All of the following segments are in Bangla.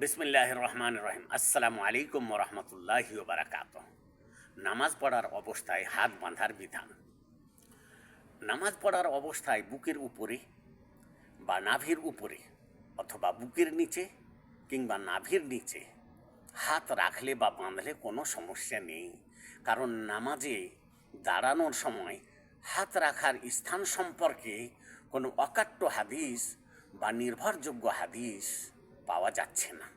বিসমিল্লাহির রহমানির রহিম। আসসালামু আলাইকুম ওয়া রাহমাতুল্লাহি ওয়া বারাকাতুহু। নামাজ পড়ার অবস্থায় হাত বাঁধার বিধান। নামাজ পড়ার অবস্থায় বুকের উপরে বা নাভির উপরে অথবা বুকের নিচে কিংবা নাভির নিচে হাত রাখলে বা বাঁধলে কোনো সমস্যা নেই, কারণ নামাজে দাঁড়ানোর সময় হাত রাখার স্থান সম্পর্কে কোনো অকাট্য হাদিস বা নির্ভরযোগ্য হাদিস পাওয়া যাচ্ছে না।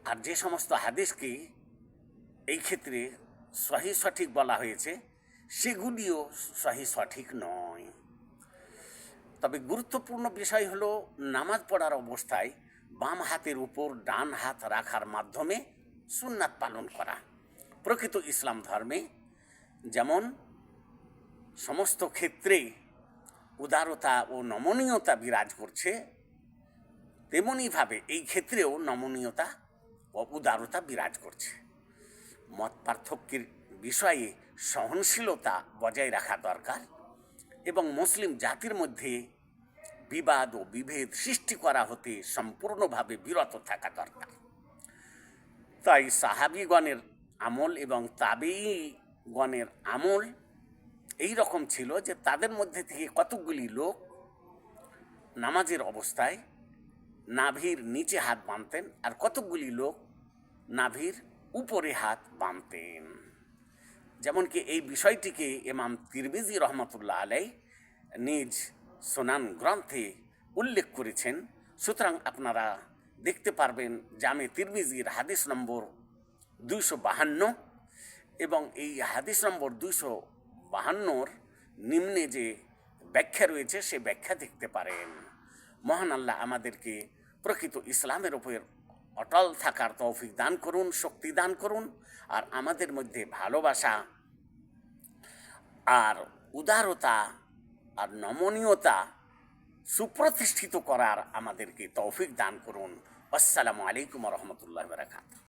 আর যে সমস্ত হাদিসকে এই ক্ষেত্রে সহি সঠিক বলা হয়েছে সেগুলিও সহি সঠিক নয়। তবে গুরুত্বপূর্ণ বিষয় হলো নামাজ পড়ার অবস্থায় বাম হাতের উপর ডান হাত রাখার মাধ্যমে সুন্নাত পালন করা। প্রকৃত ইসলাম ধর্মে যেমন সমস্ত ক্ষেত্রে উদারতা ও নমনীয়তা বিরাজ করছে, তেমনিভাবে এই ক্ষেত্রেও নমনীয়তা ও উদারতা বিরাজ করছে। মত পার্থক্যের বিষয়ে সহনশীলতা বজায় রাখা দরকার এবং মুসলিম জাতির মধ্যে বিবাদ ও বিভেদ সৃষ্টি করা হতে সম্পূর্ণভাবে বিরত থাকা দরকার। তাই সাহাবীগণের আমল এবং তাবেঈগণের আমল এই রকম ছিল যে তাদের মধ্যে থেকে কতকগুলি লোক নামাজের অবস্থায় নাভির নিচে হাত বাঁধতেন আর কতকগুলি লোক নাভির উপরে হাত বাঁধতেন। যেমনকি এই বিষয়টিকে ইমাম তিরমিজি রহমতুল্লাহ আলাইহি নিজ সুনান গ্রন্থে উল্লেখ করেছেন। সুতরাং আপনারা দেখতে পারবেন জামে তিরমিজির হাদিস নম্বর 252 এবং এই হাদিস নম্বর 252 নিম্নে যে ব্যাখ্যা রয়েছে সে ব্যাখ্যা দেখতে পারেন। মহান আল্লাহ আমাদেরকে প্রকৃত ইসলামের উপর অটল থাকার তৌফিক দান করুন, শক্তি দান করুন, আর আমাদের মধ্যে ভালোবাসা আর উদারতা আর নমনীয়তা সুপ্রতিষ্ঠিত করার আমাদেরকে তৌফিক দান করুন। আসসালামু আলাইকুম ওয়া রাহমাতুল্লাহি ওয়া বারাকাতুহু।